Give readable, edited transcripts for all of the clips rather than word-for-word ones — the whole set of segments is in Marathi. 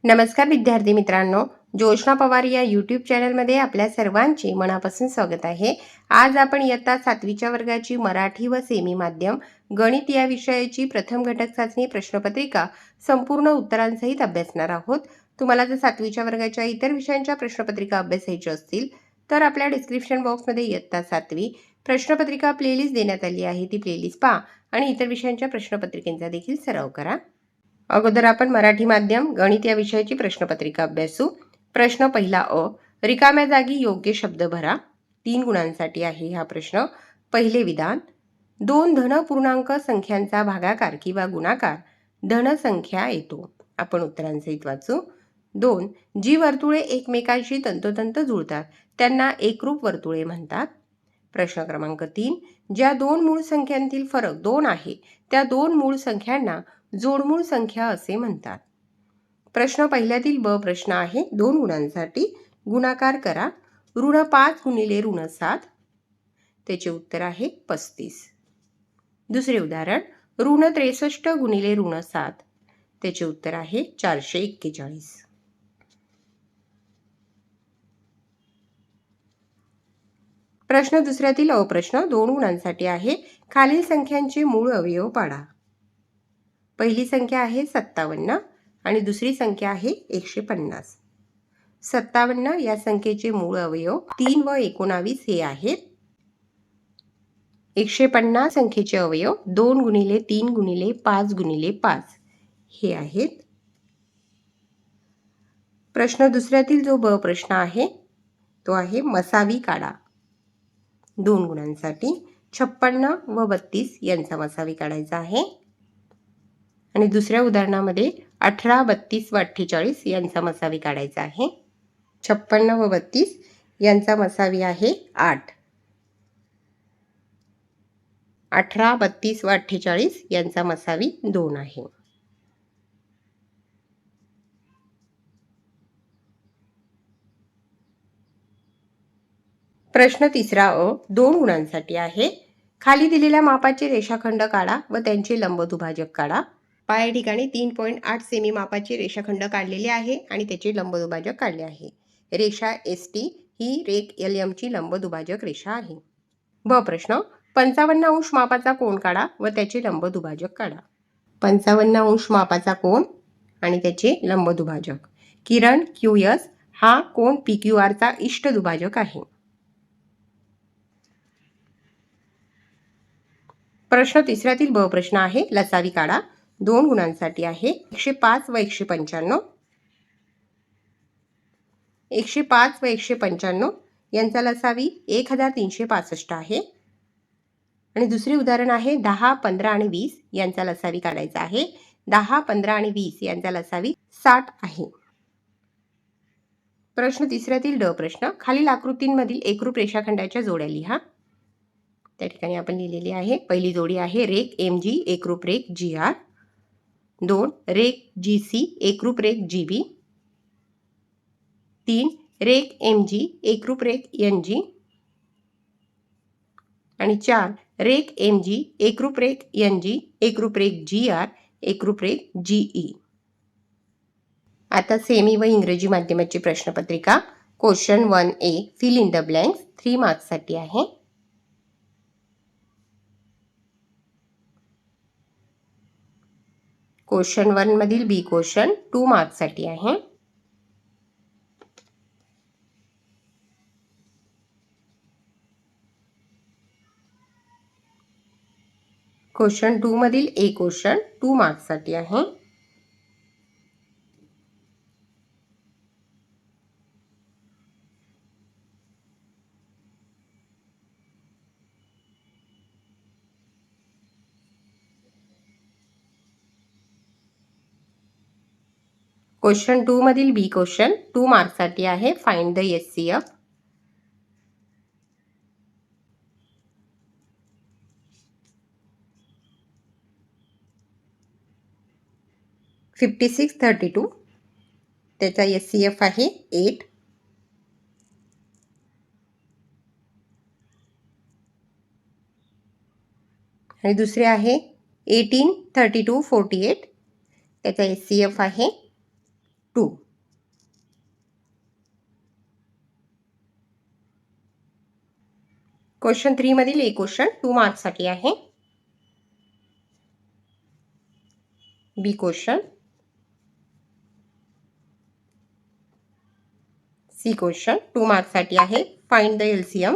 नमस्कार विद्यार्थी मित्रांनो, जोशना पवार या यूट्यूब चॅनलमध्ये आपल्या सर्वांचे मनापासून स्वागत आहे. आज आपण इयत्ता 7वीच्या वर्गाची मराठी व सेमी माध्यम गणित या विषयाची प्रथम घटक चाचणी प्रश्नपत्रिका संपूर्ण उत्तरांसहित अभ्यासणार आहोत. तुम्हाला जर 7वीच्या वर्गाच्या इतर विषयांच्या प्रश्नपत्रिका अभ्यासायच्या असतील तर आपल्या डिस्क्रिप्शन बॉक्समध्ये इयत्ता 7वी प्रश्नपत्रिका प्लेलिस्ट देण्यात आली आहे. ती प्लेलिस्ट पहा आणि इतर विषयांच्या प्रश्नपत्रिकांचा देखील सराव करा. अगोदर आपण मराठी माध्यम गणित या विषयाची प्रश्नपत्रिका अभ्यासू. प्रश्न पहिला अ, रिकाम्या जागी योग्य शब्द भरा. 3 गुणांसाठी आहे हा प्रश्न. पहिले विधान, 2 धन पूर्णांक संख्यांचा भागाकार किंवा गुणाकार धनसंख्या येतो. आपण उत्तरांसहित वाचू. 2. जी वर्तुळे एकमेकांशी तंतोतंत जुळतात त्यांना एकरूप वर्तुळे म्हणतात. प्रश्न क्रमांक 3, ज्या 2 मूळ संख्यांतील फरक 2 आहे त्या 2 मूळ संख्यांना जोडमूळ संख्या असे म्हणतात. प्रश्न पहिल्यातील ब प्रश्न आहे. 2 गुणांसाठी गुणाकार करा. ऋण 5 गुणिले ऋण 7, त्याचे उत्तर आहे 35. दुसरे उदाहरण, ऋण 63 गुणिले ऋण 7, त्याचे उत्तर आहे 441. प्रश्न दुसऱ्यातील अ प्रश्न 2 गुणांसाठी आहे. खालील संख्यांचे मूळ अवयव पाडा. पहिली संख्या आहे 57 आणि दुसरी संख्या आहे 150. 57 या संख्येचे मूळ अवयव 3 व 19 हे आहेत. 150 संख्येचे अवयव 2 गुणिले 3 गुणिले 5 गुणिले 5 हे आहेत. प्रश्न दुसऱ्यातील जो ब प्रश्न आहे तो आहे मसावी काढा. 2 गुणांसाठी 56 व 32 यांचा मसावी काढायचा आहे. आणि दुसऱ्या उदाहरणामध्ये 18, 32 व 48 यांचा मसावी काढायचा आहे. 56 व 32 यांचा मसावी आहे 8. 18, 32 व 48 यांचा मसावी 2 आहे. प्रश्न तिसरा अ, 2 गुणांसाठी आहे. खाली दिलेल्या मापाचे रेषाखंड काढा व त्यांचे लंबदुभाजक काढा. या ठिकाणी 3.8 सेमी मापाचे रेषाखंड काढलेले आहे आणि त्याचे लंबदुभाजक काढले आहे. रेषा ST ही रेख LM ची लंबदुभाजक रेषा आहे. ब प्रश्न, 55 अंश मापाचा कोन काढा व त्याचे लंबदुभाजक काढा. 55 अंश मापाचा कोन आणि त्याचे लंबदुभाजक. किरण QS हा कोन PQR चा इष्ट दुभाजक आहे. प्रश्न तिसऱ्यातील ब प्रश्न आहे. लसावी काढा. 2 गुणांसाठी आहे. 105 व 195. 105 व 195 यांचा लसावी 1365 आहे. आणि दुसरे उदाहरण आहे 10, 15 आणि 20 यांचा लसावी काढायचा आहे. 10, 15 आणि 20 यांचा लसावी 60 आहे. प्रश्न तिसऱ्यातील ड प्रश्न, खालील आकृतींमधील एकरूप रेषाखंडाच्या जोड्या लिहा. त्या ठिकाणी आपण लिहिलेली आहे. पहिली जोडी आहे रेख MG एकरूप रेख GR. 2 रेख GC एकरूप रेख GB. 3 रेख MG एकरूप रेख NG. आणि 4 रेख MG एकरूप रेख NG एकरूप रेख GR एकरूप रेख GE. आता सेमी व इंग्रजी माध्यमाची प्रश्नपत्रिका. Question 1A, fill in the blanks 3 मार्क्ससाठी आहे. क्वेश्चन 1 मधील बी क्वेश्चन 2 मार्क्ससाठी आहे. क्वेश्चन 2 मधील ए क्वेश्चन 2 मार्क्ससाठी आहे. क्वेश्चन 2 मधील बी क्वेश्चन 2 मार्क्ससाठी आहे. Find the HCF. (5632) त्याचा HCF आहे 8. आणि दुसरे आहे 18, 32, 48 त्याचा HCF आहे 2. क्वेश्चन 3 मधील एक क्वेश्चन 2 मार्क्ससाठी आहे. बी क्वेश्चन, सी क्वेश्चन 2 मार्क्ससाठी आहे. Find the LCM.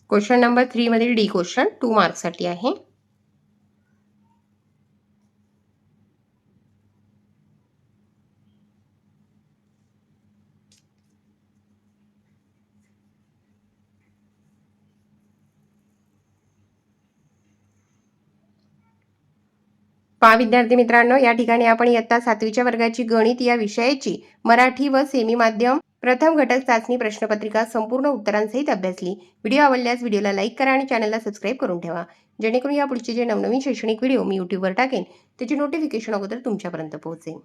Question number 3 मधील डी क्वेश्चन 2 मार्क्ससाठी आहे. पहा विद्यार्थी मित्रांनो, या ठिकाणी आपण इयत्ता 7वीच्या वर्गाची गणित या विषयाची मराठी व सेमी माध्यम प्रथम घटक चाचणी प्रश्नपत्रिका संपूर्ण उत्तरांसहित अभ्यासली. व्हिडिओ आवडल्यास व्हिडिओला लाईक करा आणि चॅनलला सबस्क्राईब करून ठेवा, जेणेकरून या पुढचे जे नवनवीन शैक्षणिक व्हिडिओ मी यूट्यूबवर टाकेन त्याची नोटिफिकेशन अगोदर तुमच्यापर्यंत पोहोचेल.